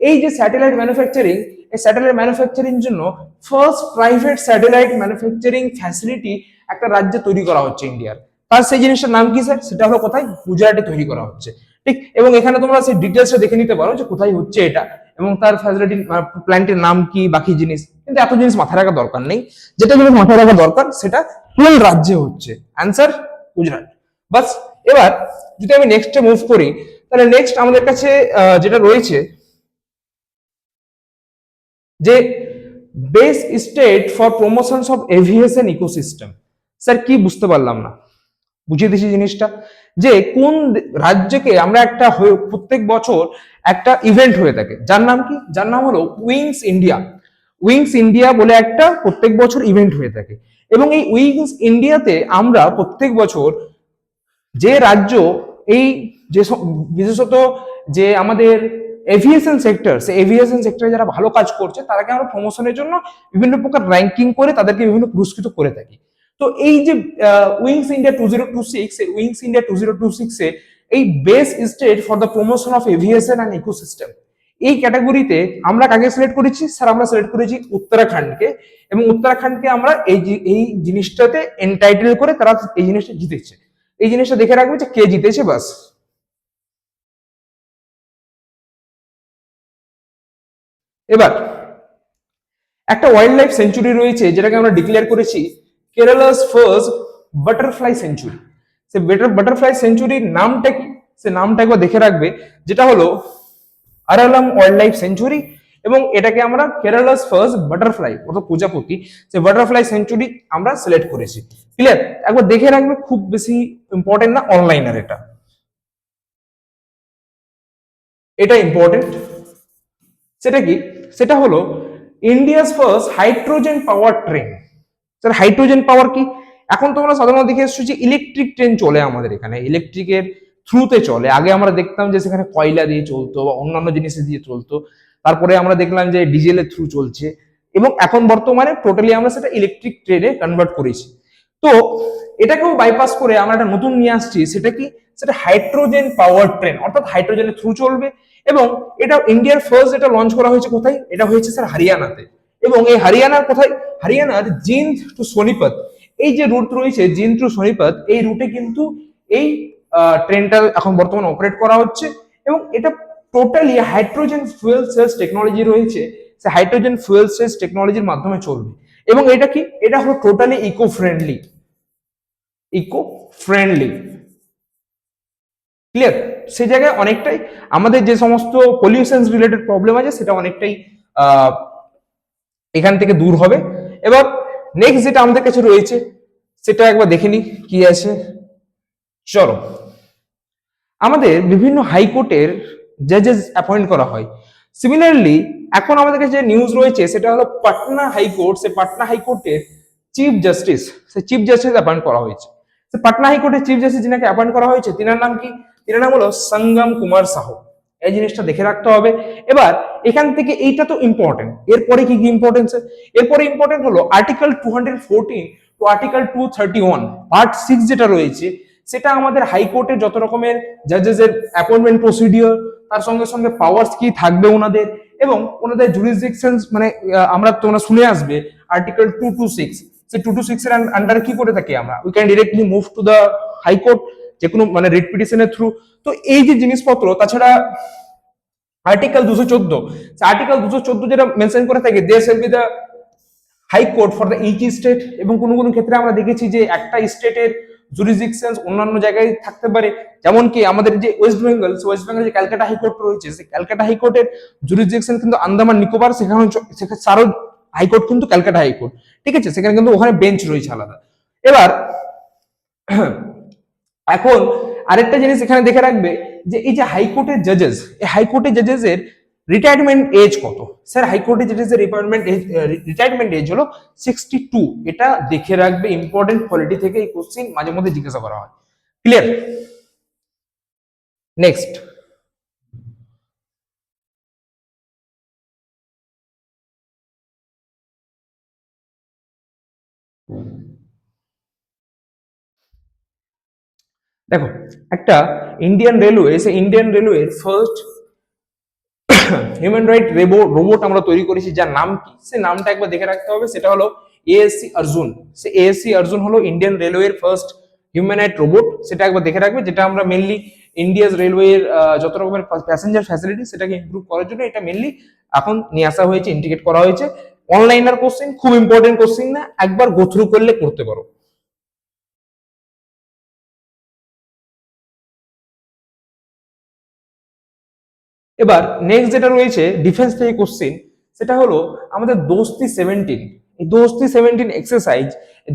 এই যে স্যাটেলাইট ম্যানুফ্যাকচারিং, এই স্যাটেলাইট ম্যানুফ্যাকচারিং জন্য first private satellite manufacturing facility একটা রাজ্যে তৈরি করা হচ্ছে ইন্ডিয়ার। তার সেই জিনিসটার নাম কি স্যার? সেটা হলো কোথায়? গুজরাটে তৈরি করা হচ্ছে, ঠিক? এবং এখানে তোমরা সেই ডিটেলসটা দেখে নিতে পারো যে কোথায় হচ্ছে এটা এবং তার ফ্যাসিলিটি প্ল্যান্টের নাম কি, বাকি জিনিস। কিন্তু এত জিনিস মাথায় রাখার দরকার নেই, যেটা জিনিস মাথায় রাখা দরকার সেটা কোন রাজ্যে হচ্ছে। অ্যান্সার গুজরাট। বাস। এবার যদি আমি নেক্সটে মুভ করি, তাহলে নেক্সট আমাদের কাছে যেটা রয়েছে যে base state for promotions of aviation ecosystem. Sir কি বুঝতে পারলাম না, বুঝিয়ে দিচ্ছি জিনিসটা। যে কোন রাজ্যকে আমরা একটা প্রত্যেক বছর একটা ইভেন্ট হয়ে থাকে, যার নাম কি? যার নাম হলো উইংস ইন্ডিয়া। উইংস ইন্ডিয়া বলে একটা প্রত্যেক বছর ইভেন্ট হয়ে থাকে এবং এই উইংস ইন্ডিয়াতে আমরা প্রত্যেক বছর যে রাজ্য, এই যে বিশেষত যে আমাদের এভিয়েশন সেক্টর, সেই এভিয়েশন সেক্টরে যারা ভালো কাজ করছে তাদেরকে আমরা প্রমোশনের জন্য বিভিন্ন প্রকার র্যাঙ্কিং করে তাদেরকে বিভিন্ন পুরস্কৃত করে থাকি। তো এই যে উইংস ইন্ডিয়া 2026, এই উইংস ইন্ডিয়া 2026 এ এই best state for the promotion of aviation and ecosystem, এই ক্যাটাগরিতে আমরা কাকে সিলেক্ট করেছি স্যার? আমরা সিলেক্ট করেছি উত্তরাখণ্ডকে। এবং উত্তরাখণ্ডকে আমরা এই জিনিসটাতে এন্টাইটেল করে তারা এই জিনিসটা জিতেছে। এই জিনিসটা দেখে রাখবে যে কে জিতেছে, বাস। এবার একটা ওয়াইল্ড লাইফ সেঞ্চুরি রয়েছে যেটাকে আমরা ডিক্লেয়ার করেছি কেরালাস ফার্স্ট বাটারফ্লাই সেঞ্চুরি। সে বাটারফ্লাই সেঞ্চুরির নামটা কি, সে নামটা একবার দেখে রাখবে, যেটা হলো আরালাম ওয়াইল্ড লাইফ সেঞ্চুরি, এবং এটাকে আমরা কেরালাস ফার্স্ট বাটারফ্লাই অর্থাৎ প্রজাপতি সে বাটারফ্লাই সেঞ্চুরি আমরা সিলেক্ট করেছি। ক্লিয়ার? একবার দেখে রাখবে, খুব বেশি ইম্পর্টেন্ট না, অনলাইনার এটা, এটা ইম্পর্টেন্ট। সেটা কি? সেটা হলো India's first hydrogen power train. Sir hydrogen power কি? এখন তোমরা সাধারণত দেখে এসছো যে ইলেকট্রিক ট্রেন চলে আমাদের এখানে, ইলেকট্রিকের থ্রুতে চলে। আগে আমরা দেখতাম যে সেখানে কয়লা দিয়ে চলতো বা অন্যান্য জিনিস দিয়ে চলতো, তারপরে আমরা দেখলাম যে ডিজেলের থ্রু চলছে, এবং এখন বর্তমানে টোটালি আমরা সেটা ইলেকট্রিক ট্রেনে কনভার্ট করেছি। তো এটাকেও বাইপাস করে আমরা একটা নতুন নিয়ে আসছি, সেটা কি? সেটা হাইড্রোজেন পাওয়ার ট্রেন, অর্থাৎ হাইড্রোজেনের থ্রু চলবে। এবং এটা ইন্ডিয়ার ফার্স্ট এটা লঞ্চ করা হয়েছে কোথায়? এটা হয়েছে স্যার হরিয়ানাতে। এবং এই হরিয়ানার কোথায়? হরিয়ানার জিন্দ টু সোনিপত, এই যে রুট রয়েছে জিন্দ টু সোনিপত, এই রুটে কিন্তু এই ট্রেনটা এখন বর্তমানে অপারেট করা হচ্ছে। এবং এটা totally hydrogen fuel cells technology রয়েছে, সে হাইড্রোজেন ফুয়েল সেলস টেকনোলজির মাধ্যমে চলবে। এবং এটা কি? এটা হলো totally eco friendly, eco friendly. Clear? সেই জায়গায় অনেকটাই আমাদের যে সমস্ত পলিউশন রিলেটেড প্রবলেম আছে সেটা অনেকটাই এখান থেকে দূর হবে। এবার নেক্সট যেটা আমাদের কাছে রয়েছে সেটা একবার দেখে নি কি আছে। চলো, আমাদের বিভিন্ন হাইকোর্টের জাজেস অ্যাপয়েন্ট করা হয়। সিমিলারলি এখন আমাদের কাছে যে নিউজ রয়েছে সেটা হলো পাটনা হাইকোর্ট, সে পাটনা হাইকোর্টের চিফ জাস্টিস, সে চিফ জাস্টিস অ্যাপয়েন্ট করা হয়েছে। পাটনা হাইকোর্টের চিফ জাস্টিস যিনাকে অ্যাপয়েন্ট করা হয়েছে তিনার নাম কি? তিনার নাম হলো সঙ্গম কুমার সাহু। এই জিনিসটা দেখে রাখতে হবে। এবার এখান থেকে এইটা তো ইম্পর্টেন্ট, এরপরে কি কি ইম্পর্টেন্স? এরপরে ইম্পর্টেন্ট হলো আর্টিকেল 214 টু আর্টিকেল 231 পার্ট 6 যেটা রয়েছে, সেটা আমাদের হাইকোর্টের যত রকমের জাজেসের অ্যাপয়েন্টমেন্ট প্রসিডিওর, তার সঙ্গে সঙ্গে পাওয়ার্স কি থাকবে ওনাদের, এবং ওনাদের জুরিসডিকশন, মানে আমরা তোমরা শুনে আসবে আর্টিকেল 226, সে 226 এর আন্ডারে কি করে থাকি আমরা? We can directly move to the high court, যে কোনো মানে রিট পিটিশনের থ্রু। তো এই যে জিনিসপত্র, তাছাড়া আর্টিকেল 214, আর্টিকেল 214 যেটা মেনশন করে থাকে there shall be the high court for the each state, এবং কোনো কোনো ক্ষেত্রে আমরা দেখেছি যে একটা স্টেটের জুরিসডিকশন অন্যান্য জায়গায় থাকতে পারে। যেমন কি আমাদের যে ওয়েস্ট বেঙ্গল, ওয়েস্ট বেঙ্গল যে ক্যালকাটা হাইকোর্ট রয়েছে, সেই ক্যালকাটা হাইকোর্টের জুরিসডিকশন কিন্তু আন্দামান নিকোবর, সেখানে সারো হাইকোর্ট কিন্তু ক্যালকাটা হাইকোর্ট, ঠিক আছে? সেখানে কিন্তু ওখানে বেঞ্চ রয়েছে আলাদা। এবার এখন আরেকটা জিনিস এখানে দেখে রাখবে যে এই যে হাইকোর্টের জাজেস, এই হাইকোর্টের জাজেসের রিটায়ারমেন্ট এজ কত? স্যার হাইকোর্টের জাজেসের রিটায়ারমেন্ট এজ হলো 62। এটা দেখে রাখবে, ইম্পর্টেন্ট কোয়ালিটি থেকে এই কোশ্চেন মাঝে মধ্যে জিজ্ঞাসা করা হয়। ক্লিয়ার? নেক্সট, দেখো একটা ইন্ডিয়ান রেলওয়ে, সে ইন্ডিয়ান রেলওয়ের ফার্স্ট হিউম্যান রাইট রোবট আমরা তৈরি করেছি, যার নাম কি? সে নামটা একবার দেখে রাখতে হবে, সেটা হলো এএসসি অর্জুন। সে এএসসি অর্জুন হলো ইন্ডিয়ান রেলওয়ের ফার্স্ট হিউম্যান রাইট রোবট, সেটা একবার দেখে রাখবে। যেটা আমরা মেনলি ইন্ডিয়াস রেলওয়ের যত রকমের প্যাসেঞ্জার ফ্যাসিলিটি সেটাকে ইমপ্রুভ করার জন্য এটা মেনলি এখন নিয়ে আসা হয়েছে, ইন্টিগ্রেট করা হয়েছে। অনলাইনার কোশ্চেন, খুব ইম্পর্টেন্ট কোশ্চেন না, একবার গো থ্রু করলে করতে পারো। এবার নেক্সট যেটা রয়েছে ডিফেন্স থেকে কোশ্চেন, সেটা হলো আমাদের দোস্তি 17। এই দোস্তি 17 এক্সারসাইজ,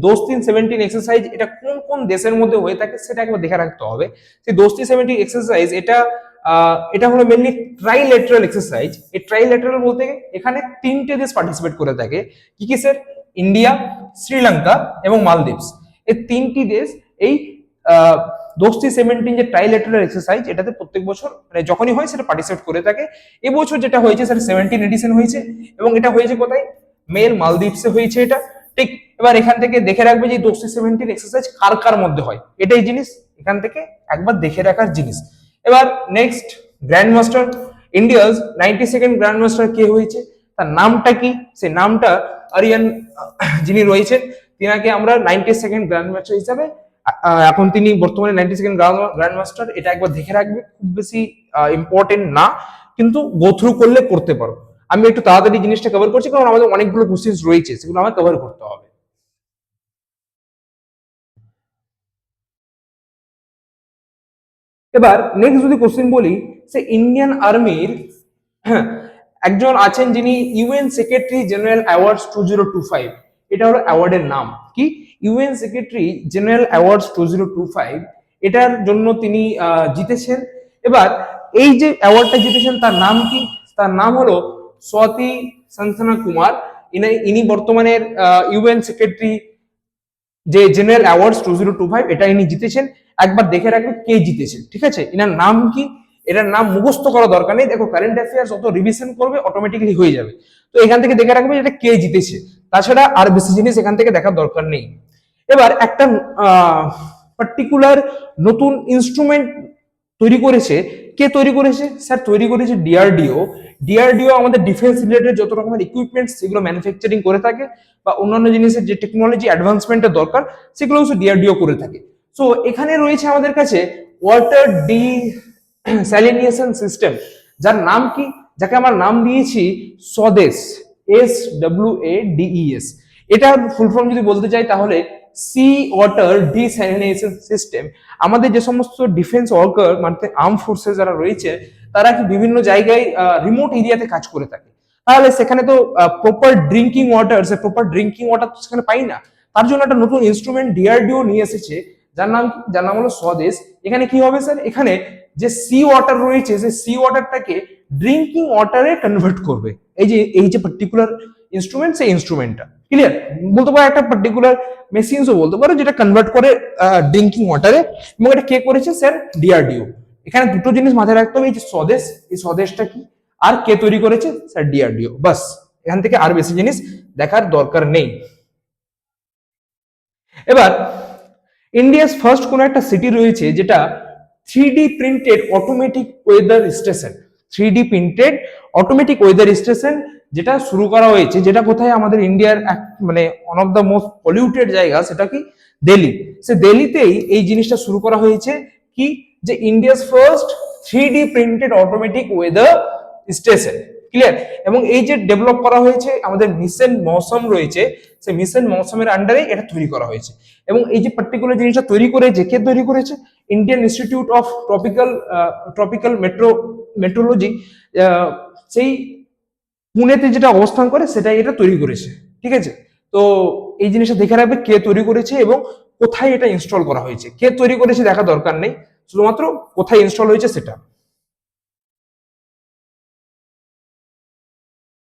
দোস্তি 17 এক্সারসাইজ এটা কোন কোন দেশের মধ্যে হয়ে থাকে সেটা একবার দেখে রাখতে হবে। সেই দোস্তি 17 এক্সারসাইজ এটা এটা হলো মেনলি ট্রাইলেটারাল এক্সারসাইজ। এই ট্রাইলেটারাল বলতে এখানে তিনটে দেশ পার্টিসিপেট করে থাকে। কি কি স্যার? ইন্ডিয়া, শ্রীলঙ্কা এবং মালদ্বীপস। এই তিনটি দেশ এই দোস্তি 17 যে ট্রাইলেটারাল এক্সারসাইজ, এটাতে প্রত্যেক বছর মানে যখনই হয় সেটা পার্টিসিপেট করে থাকে। এবছর যেটা হয়েছে সেটা 17 এডিশন হয়েছে, এবং এটা হয়েছে কোথায়? মেল মালদ্বীপসে হয়েছে এটা, ঠিক। এবার এখান থেকে দেখে রাখবে যে দোস্তি 17 এক্সারসাইজ কার কার মধ্যে হয়, এটাই জিনিস এখান থেকে একবার দেখে রাখার জিনিস। এবার next, grand master, India's 92nd grand master কে হয়েছে, তার নামটা কি? সেই নামটা আরিয়ান যিনি রয়েছেন, তিনাকে আমরা 92nd গ্র্যান্ড মাস্টার হিসাবে এখন তিনি বর্তমানে 92nd গ্র্যান্ড মাস্টার। এটা একবার দেখে রাখবে, খুব বেশি ইম্পর্টেন্ট না, কিন্তু গো থ্রু করলে করতে পারো। আমি একটু তাড়াতাড়ি জিনিসটা কভার করছি কারণ আমাদের অনেকগুলো কোশ্চেন রয়েছে, সেগুলো আমার কভার করতে হবে। এবার নেক্সট যদি কোশ্চেন বলি, সে ইন্ডিয়ান আর্মির একজন আছেন যিনি ইউএন সেক্রেটারি জেনারেল অ্যাওয়ার্ডস 2025, এটা হলো অ্যাওয়ার্ডের নাম কি, ইউএন সেক্রেটারি জেনারেল অ্যাওয়ার্ডস 2025, এটার জন্য তিনি জিতেছেন। এবার এই যে অ্যাওয়ার্ডটা জিতেছেন তার নাম কি, তার নাম হলো স্বাতি সান্থানা কুমার। ইনি বর্তমানের ইউএন সেক্রেটারি যে জেনারেল অ্যাওয়ার্ডস 2025 এটা ইনি জিতেছেন। একবার দেখে রাখবে কে জিতেছেন, ঠিক আছে? এনার নাম কি, এটার নাম মুখস্থ করা দরকার নেই, দেখো কারেন্ট অ্যাফেয়ার্স অত রিভিশন করবে অটোমেটিক্যালি হয়ে যাবে। তো এখান থেকে দেখে রাখবে এটা কে জিতেছে, তাছাড়া আর বেশি জিনিস এখান থেকে দেখার দরকার নেই। এবার একটা পার্টিকুলার নতুন ইনস্ট্রুমেন্ট তৈরি করেছে, কে তৈরি করেছে স্যার? তৈরি করেছে ডিআরডিও। ডিআরডিও আমাদের ডিফেন্স রিলেটেড যত রকমের ইকুইপমেন্টস সেগুলো ম্যানুফ্যাকচারিং করে থাকে, বা অন্যান্য জিনিসের যে টেকনোলজি অ্যাডভান্সমেন্টের দরকার সেগুলো হচ্ছে ডিআরডিও করে থাকে। সো এখানে রয়েছে আমাদের কাছে ওয়াটার ডিস্যালিনেশন সিস্টেম, যার নাম কি, যাকে আমরা নাম দিয়েছি স্বদেশ, SWADES। এটার ফুল ফর্ম যদি বলতে চাই তাহলে সি ওয়াটার ডিস্যালিনেশন সিস্টেম। আমাদের যে সমস্ত ডিফেন্স ওয়ার্কার মানে আর্ম ফোর্সেস যারা রয়েছে তারা কি বিভিন্ন জায়গায় রিমোট এরিয়াতে কাজ করে থাকে, তাহলে সেখানে তো প্রপার ড্রিঙ্কিং ওয়াটার, সে প্রপার ড্রিঙ্কিং ওয়াটার তো সেখানে পাই না। তার জন্য একটা নতুন ইনস্ট্রুমেন্ট ডিআরডিও নিয়ে এসেছে, যার নাম হলো স্বদেশ। এখানে কি হবে স্যার, এখানে যে সি ওয়াটার রয়েছে সেই সি ওয়াটারটাকে ড্রিঙ্কিং ওয়াটারে কনভার্ট করবে। এই যে পার্টিকুলার ইনস্ট্রুমেন্ট, সেই ইনস্ট্রুমেন্টটা ক্লিয়ার, বলতে পারো একটা পার্টিকুলার মেশিনসও বলতে পারো যেটা কনভার্ট করে ড্রিঙ্কিং ওয়াটারে, এবং এটা কে করেছে স্যার? ডিআরডিও। এখানে দুটো জিনিস মাথায় রাখতে হবে, এই যে স্বদেশ, এই স্বদেশটা কি আর কে তৈরি করেছে স্যার? ডিআরডিও। বাস, এখান থেকে আর বেশি জিনিস দেখার দরকার নেই। এবার ইন্ডিয়াস ফার্স্ট কোন একটা সিটি রয়েছে যেটা 3D printed automatic weather station, 3D printed automatic weather station যেটা শুরু করা হয়েছে, যেটা কোথায়? আমাদের ইন্ডিয়ার মানে one of the most polluted জায়গা, সেটা কি? দিল্লি। সে দিল্লিতেই এই জিনিসটা শুরু করা হয়েছে কি, যে India's first 3D printed automatic weather station, clear. এবং এই যে ডেভেলপ করা হয়েছে আমাদের মিশন মৌসুম রয়েছে, সেই মিশন মৌসুমের আন্ডারে এটা তৈরি করা হয়েছে। এবং এই যে পার্টিকুলার জিনিসটা তৈরি করেছে, কে তৈরি করেছে? Indian institute of tropical metrology, সেই পুনেতে যেটা অবস্থান করে সেটাই এটা তৈরি করেছে, ঠিক আছে? তো এই জিনিসটা দেখে রাখবে কে তৈরি করেছে এবং কোথায় এটা ইনস্টল করা হয়েছে। কে তৈরি করেছে দেখা দরকার নেই, শুধুমাত্র কোথায় ইনস্টল হয়েছে সেটা।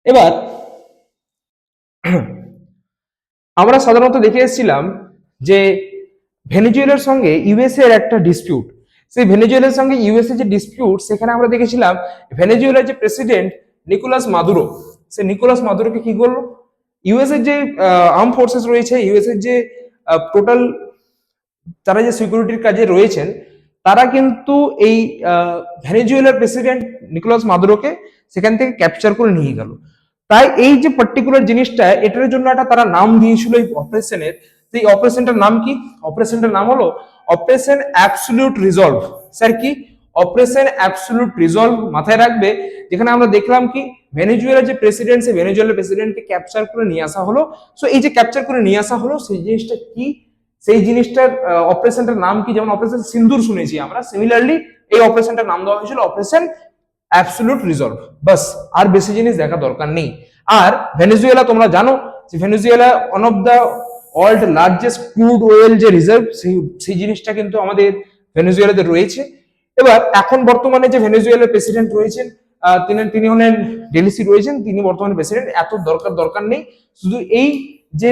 এবার আমরা সাধারণত দেখে এসেছিলাম যে ভেনেজুয়েলার সঙ্গে ইউএসএ এর একটা ডিসপিউট, সেই ভেনেজুয়েলার সঙ্গে ইউএসএ যে ডিসপিউট, সেখানে আমরা দেখেছিলাম ভেনেজুয়েলার যে প্রেসিডেন্ট নিকোলাস মাদুরো, সে নিকোলাস মাদুরোকে কি করলো, ইউএস এর যে আর্ম ফোর্সেস রয়েছে, ইউএস এর যে টোটাল তারা যে সিকিউরিটির কাজে রয়েছেন, তারা কিন্তু এই ভেনেজুয়েলার প্রেসিডেন্ট নিকোলাস মাদুরোকে সেখান থেকে ক্যাপচার করে নিয়ে গেল। তাই এই যে পার্টিকুলার জিনিসটা, এটার জন্য একটা তারা নাম দিয়েছিল এই অপারেশনের। সেই অপারেশনটার নাম কি? অপারেশনটার নাম হলো অপারেশন অ্যাবসলিউট রিজলভ। স্যার কি? Operation absolute resolve. মাথায় রাখবে, যেখানে আমরা দেখলাম কি ভেনেজুয়েলার যে প্রেসিডেন্ট, সেই ভেনেজুয়েলার প্রেসিডেন্টকে ক্যাপচার করে নিয়ে আসা হলো। সো এই যে ক্যাপচার করে নিয়ে আসা হলো, সেই জিনিসটা কি, সেই জিনিসটার অপারেশনটার নাম কি? যেমন অপারেশন সিন্দুর শুনেছি আমরা, সিমিলারলি এই অপারেশনটার নাম দেওয়া হয়েছিল অপারেশন অ্যাবসলিউট রিজলভ। বাস, আর বেশি জিনিস দেখা দরকার নেই। আর ভেনেজুয়েলা তোমরা জানো যে Venezuela one of the world largest crude oil যে রিজার্ভ, সেই জিনিসটা কিন্তু আমাদের ভেনেজুয়েলাতে রয়েছে। এবার এখন বর্তমানে যে ভেনেজুয়েলার প্রেসিডেন্ট রয়েছেন, তিনি হলেন ডেলিসি রয়েছেন, তিনি বর্তমানে প্রেসিডেন্ট। এত দরকার নেই, শুধু এই যে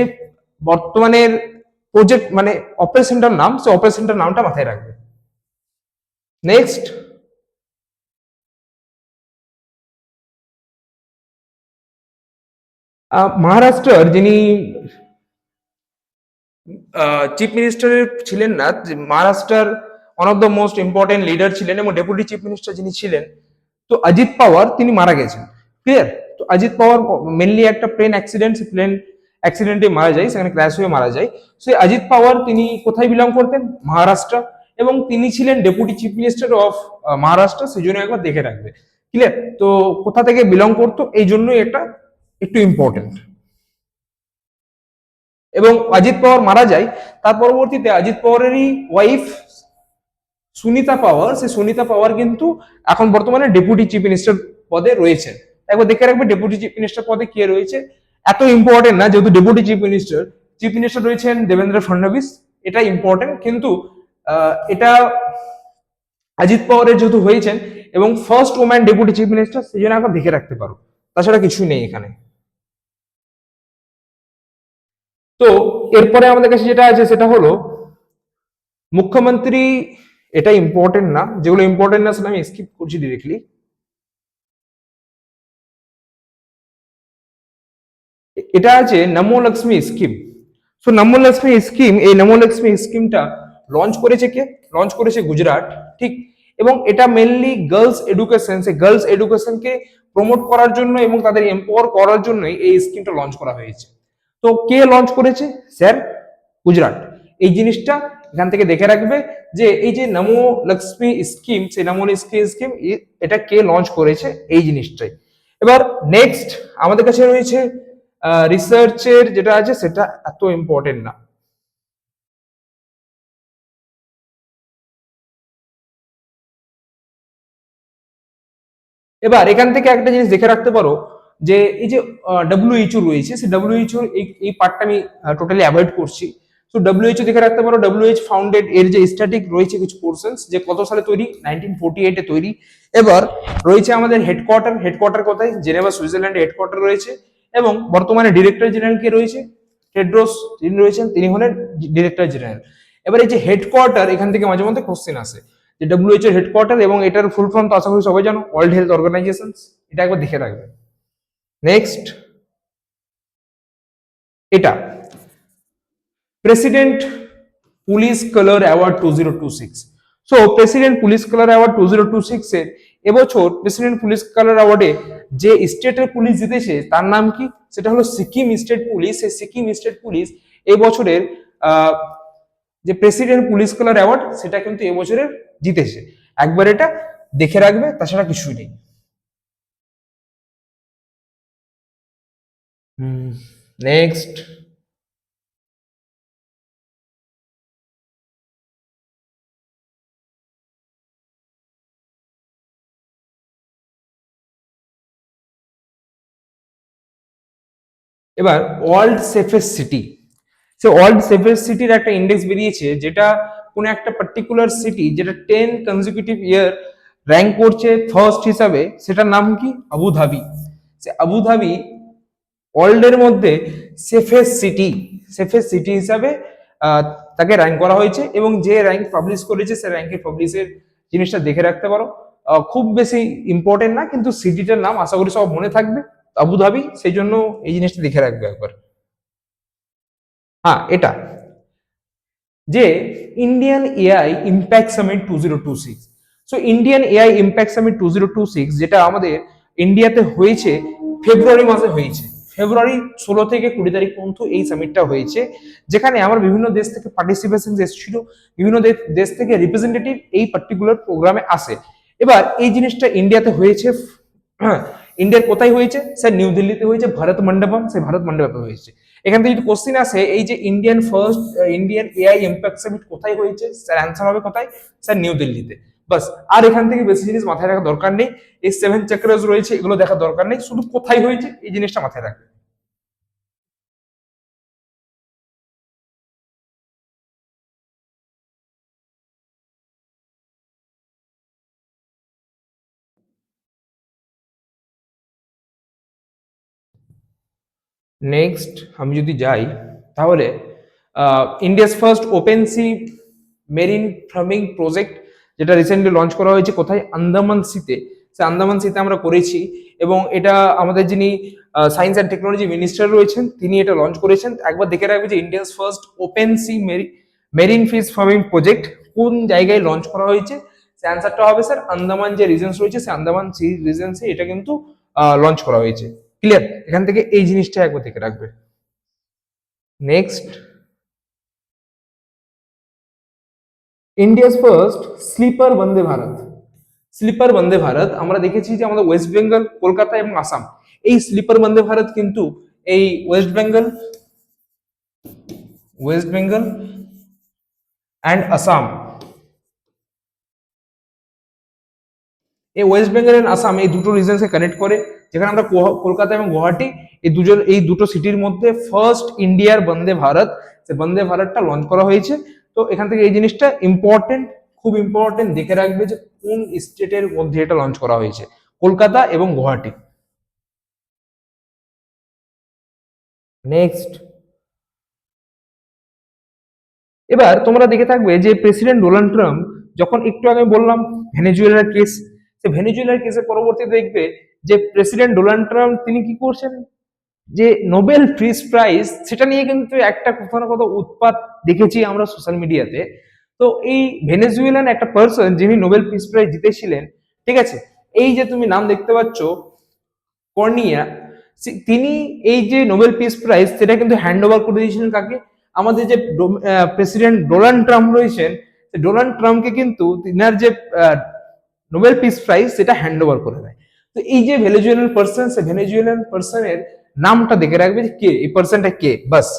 বর্তমানের প্রজেক্ট মানে অপারেশনটার নাম, সেই অপারেশনটার নামটা মাথায় রাখবে। নেক্সট, মহারাষ্ট্রের যিনি চিফ মিনিস্টারের ছিলেন না, মহারাষ্ট্রের one of the most important leader ছিলেন এবং ডেপুটি চিফ মিনিস্টার যিনি ছিলেন, তো অজিত পাওয়ার, তিনি মারা গেছেন, ক্লিয়ার। তো অজিত পাওয়ার মেনলি একটা প্লেন অ্যাক্সিডেন্ট, প্লেন অ্যাক্সিডেন্টে মারা যায়, সেখানে ক্র্যাশ হয়ে মারা যায়। সেই অজিত পাওয়ার তিনি কোথায় বিলং করতেন? মহারাষ্ট্র, এবং তিনি ছিলেন deputy chief minister of Maharashtra, সেই জন্য একবার দেখে রাখবে। ক্লিয়ার? তো কোথা থেকে বিলং করতো, এই জন্যই এটা একটু ইম্পর্টেন্ট। এবং অজিত পাওয়ার মারা যায়, তার পরবর্তীতে অজিত পাওয়ারেরই ওয়াইফ সুনিতা পাওয়ার, সেই সুনিতা পাওয়ার কিন্তু এখন বর্তমানে ডেপুটি চিফ মিনিস্টার পদে রয়েছে। একবার দেখে রাখবে ডেপুটি চিফ মিনিস্টার পদে কে রয়েছে। এত ইম্পর্টেন্ট না, যেহেতু ডেপুটি চিফ মিনিস্টার রয়েছেন দেবেন্দ্র ফডনবিস, এটা ইম্পর্টেন্ট, কিন্তু এটা অজিত পাওয়ারের যেহেতু হয়েছেন এবং first woman deputy chief minister, সেই জন্য এখন দেখে রাখতে পারো, তাছাড়া কিছুই নেই এখানে। তো এরপরে আমাদের কাছে যেটা আছে সেটা হলো মুখ্যমন্ত্রী। এটা ইম্পর্টেন্ট না, যেগুলো ইম্পর্টেন্ট না সেটা আমি স্কিপ করছি ডিরেক্টলি। এটা আছে নমো লক্ষ্মী স্কিম। সো নমো লক্ষ্মী স্কিম, এই নমো লক্ষ্মী স্কিমটা লঞ্চ করেছে কে? লঞ্চ করেছে গুজরাট, ঠিক। এবং এটা মেনলি গার্লস এডুকেশন, সেই গার্লস এডুকেশনকে প্রমোট করার জন্য এবং তাদের এম্পাওয়ার করার জন্যই এই স্কিমটা লঞ্চ করা হয়েছে। তো কে লঞ্চ করেছে? স্যার, গুজরাট। এই জিনিসটা এখান থেকে দেখে রাখবে যে এই যে নমো লক্ষ্মী স্কিম, সেই নমো লক্ষ্মী স্কিম এটা কে লঞ্চ করেছে, এই জিনিসটাই। এবার নেক্সট আমাদের কাছে রয়েছে রিসার্চের যেটা আছে সেটা এত ইম্পর্টেন্ট না। এবার এখান থেকে একটা জিনিস দেখে রাখতে পারো যে এই যে ডব্লিউএইচও রয়েছে, সেই ডব্লিউএইচও এই পার্টটা আমি টোটালি অ্যাভয়েড করছি। তো ডব্লিউএইচও দেখে রাখতে পারো, ডব্লিউএইচ ফাউন্ডেড, এর যে স্ট্যাটিক রয়েছে কিছু পোর্শনস, যে কত সালে তৈরি, 1948 এ তৈরি। এবার রয়েছে আমাদের হেডকোয়ার্টার কোথায়? জেনেভা, সুইজারল্যান্ডে হেডকোয়ার্টার রয়েছে। এবং বর্তমানে ডিরেক্টর জেনারেল কে রয়েছে? টেড্রোস, যিনি রয়েছেন তিনি হলেন ডিরেক্টর জেনারেল। এবার এই যে হেডকোয়ার্টার, এখান থেকে মাঝে মধ্যে কোশ্চেন আসে যে ডব্লিউএইচ এর হেডকোয়ার্টার এবং এটার ফুল ফর্ম তো আশা করি সবাই জানো, ওয়ার্ল্ড হেলথ অর্গানাইজেশন। এটা একবার দেখে রাখবে। নেক্সট, এটা president police colour award 2026। So president police colour award 2026 এর এবছর প্রেসিডেন্ট পুলিশ কালার অ্যাওয়ার্ডে যে স্টেটের পুলিশ জিতেছে তার নাম কি? সেটা হলো সিকিম স্টেট পুলিশ। সেই সিকিম স্টেট পুলিশ এই বছরের যে প্রেসিডেন্ট পুলিশ কালার অ্যাওয়ার্ড সেটা কিন্তু এবছরের জিতেছে। একবার এটা দেখে রাখবে, তাছাড়া কিছুই নেই। নেক্সট, এবার ওয়ার্ল্ড সেফেস্ট সিটি। সে ওয়ার্ল্ড সেফেস্ট সিটির একটা ইন্ডেক্স বেরিয়েছে, যেটা কোন একটা পার্টিকুলার সিটি যেটা 10 কনজিকিউটিভ ইয়ার র্যাঙ্ক করছে ফার্স্ট হিসাবে, সেটার নাম কি? আবুধাবি। সে আবুধাবি ওয়ার্ল্ডের মধ্যে সেফেস্ট সিটি হিসাবে তাকে র্যাঙ্ক করা হয়েছে। এবং যে র্যাঙ্ক পাবলিশ করেছে সে র্যাঙ্কের পাবলিশের জিনিসটা দেখে রাখতে পারো। খুব বেশি ইম্পর্টেন্ট না, কিন্তু সিটিটার নাম আশা করি সব মনে থাকবে, আবুধাবি, সেই জন্য এই জিনিসটা দেখে রাখবে একবার। হ্যাঁ, এটা যে Indian AI impact summit 2026। So Indian AI impact summit 2026 যেটা আমাদের ইন্ডিয়াতে হয়েছে, ফেব্রুয়ারি মাসে হয়েছে। ফেব্রুয়ারি 16 থেকে 20 তারিখ পর্যন্ত এই সামিটটা হয়েছে, যেখানে আমার বিভিন্ন দেশ থেকে পার্টিসিপেশন এসেছিল, বিভিন্ন দেশ থেকে রিপ্রেজেন্টেটিভ এই পার্টিকুলার প্রোগ্রামে আসে। এবার এই জিনিসটা ইন্ডিয়াতে হয়েছে। হ্যাঁ, ইন্ডিয়ার কোথায় হয়েছে? স্যার নিউ দিল্লিতে হয়েছে, ভারত মণ্ডপম, সেই ভারত মণ্ডপে হয়েছে। এখান থেকে যদি কোশ্চিন আসে এই যে ইন্ডিয়ান এআই ইম্প্যাক্ট সামিট কোথায় হয়েছে, স্যার অ্যান্সার হবে কোথায়? স্যার নিউ দিল্লিতে। বাস, আর এখান থেকে বেশি জিনিস মাথায় রাখার দরকার নেই। এই 7 চক্রাস রয়েছে, এগুলো দেখার দরকার নেই, শুধু কোথায় হয়েছে এই জিনিসটা মাথায় রাখবে। নেক্সট আমি যদি যাই, তাহলে India's first open C marine farming project, যেটা রিসেন্টলি লঞ্চ করা হয়েছে কোথায়? আন্দামান সিতে। সে আন্দামান সিতে আমরা করেছি। এবং এটা আমাদের যিনি সায়েন্স অ্যান্ড টেকনোলজি মিনিস্টার রয়েছেন তিনি এটা লঞ্চ করেছেন। একবার দেখে রাখবে যে India's first open C marine fish farming project কোন জায়গায় লঞ্চ করা হয়েছে। সে অ্যান্সারটা হবে স্যার আন্দামান যে রিজনস রয়েছে, সে আন্দামান সি রিজনসে এটা কিন্তু লঞ্চ করা হয়েছে। ক্লিয়ার? এখান থেকে এই জিনিসটা একবার দেখে রাখবে। Next, India's first sleeper Vande Bharat. Sleeper Vande Bharat আমরা দেখেছি যে আমাদের ওয়েস্ট বেঙ্গল, কলকাতা এবং আসাম, এই স্লিপার বন্দে ভারত কিন্তু এই ওয়েস্ট বেঙ্গল অ্যান্ড আসাম, এই ওয়েস্ট বেঙ্গল এন্ড আসাম এই দুটো রিজনকে কানেক্ট করে, যেখানে আমরা কলকাতা এবং গুয়াহাটি এই দুটো সিটির মধ্যে ফার্স্ট ইন্ডিয়ার বন্দে ভারত, সে বন্দে ভারতটা লঞ্চ করা হয়েছে। তো এখান থেকে এই জিনিসটা ইম্পর্টেন্ট, খুব ইম্পর্টেন্ট, দেখে রাখবে যে কোন স্টেটের মধ্যে এটা লঞ্চ করা হয়েছে, কলকাতা এবং গুয়াহাটি। নেক্সট, এবার তোমরা দেখে থাকবে যে প্রেসিডেন্ট ডোনাল্ড ট্রাম্প, যখন একটু আগে বললাম ভেনেজুয়েলার কেস, সে ভেনেজুয়েলার কেসের পরবর্তীতে দেখবে যে প্রেসিডেন্ট ডোনাল্ড ট্রাম্প তিনি কি করছেন, যে নোবেল পিস প্রাইজ সেটা নিয়ে কিন্তু একটা কোথাও না কোথাও উৎপাত দেখেছি আমরা সোশ্যাল মিডিয়াতে। তো এই ভেনেজুয়েলান একটা পার্সন যিনি নোবেল পিস প্রাইজ জিতেছিলেন, ঠিক আছে, এই যে তুমি নাম দেখতে পাচ্ছ কর্নিয়া, তিনি এই যে নোবেল পিস প্রাইজ সেটা কিন্তু হ্যান্ড ওভার করে দিয়েছিলেন কাকে, আমাদের যে প্রেসিডেন্ট ডোনাল্ড ট্রাম্প রয়েছেন, ডোনাল্ড ট্রাম্পকে কিন্তু তিনার যে নোবেল পিস প্রাইজ সেটা হ্যান্ড ওভার করে দেয়। তো এই যে ভেনেজুয়েলান পার্সন, সে ভেনেজুয়েলান পার্সনের নামটা দেখে রাখবে যে কে এই পার্সনটা, কে, বাস।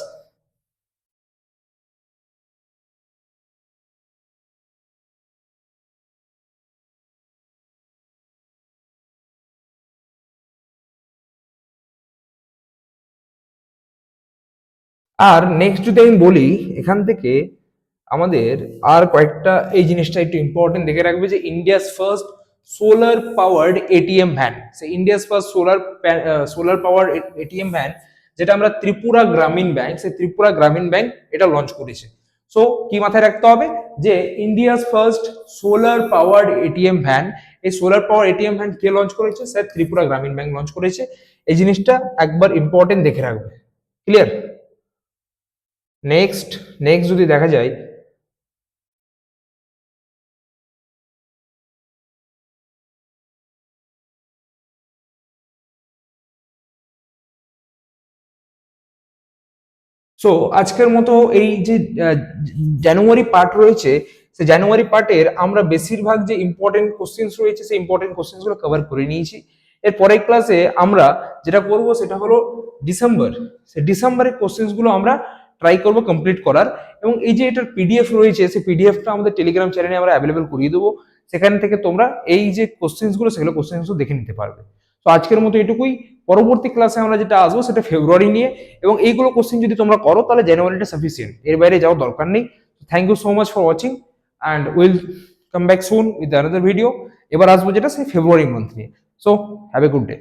আর নেক্সট যদি আমি বলি এখান থেকে আমাদের আর কয়েকটা এই জিনিসটা একটু ইম্পর্টেন্ট দেখে রাখবে, যে India's first solar powered ATM van, India's first solar powered ATM van, যেটা আমরা ত্রিপুরা গ্রামীণ ব্যাংক, সেই ত্রিপুরা গ্রামীণ ব্যাংক এটা লঞ্চ করেছে। সো কি মাথায় রাখতে হবে, যে India's first solar powered ATM van, এই সোলার পাওয়ার এটিএম ভ্যান কে লঞ্চ করেছে, স্যার ত্রিপুরা গ্রামীণ ব্যাংক লঞ্চ করেছে। এই জিনিসটা একবার ইম্পর্টেন্ট দেখে রাখবে। ক্লিয়ার? নেক্সট, যদি দেখা যায়, সো আজকের মতো এই যে জানুয়ারি পার্ট রয়েছে, সে জানুয়ারি পার্টের আমরা বেশিরভাগ যে ইম্পর্টেন্ট কোশ্চেন্স রয়েছে সেই ইম্পর্টেন্ট কোশ্চেন্স গুলো কভার করে নিয়েছি। এর পরের ক্লাসে আমরা যেটা করব সেটা হলো ডিসেম্বর, সেই ডিসেম্বরের কোশ্চেন্স গুলো আমরা ট্রাই করব কমপ্লিট করার, এবং এই যে এটার পিডিএফ রয়েছে সেই পিডিএফটা আমাদের টেলিগ্রাম চ্যানেলে আমরা অ্যাভেলেবল করিয়ে দেবো, সেখান থেকে তোমরা এই যে কোশ্চেন্স গুলো সেগুলো কোশ্চেন্স দেখে নিতে পারবে। তো আজকের মতো এটুকুই, পরবর্তী ক্লাসে আমরা যেটা আসবো সেটা ফেব্রুয়ারি নিয়ে, এবং এইগুলো কোশ্চেন যদি তোমরা করো তাহলে জানুয়ারিটা সাফিসিয়েন্ট, এর বাইরে যাওয়ার দরকার নেই। Thank you so much for watching and will come back soon with another video. এবার আসবো যেটা সেই ফেব্রুয়ারি মান্থ নিয়ে। So have a good day.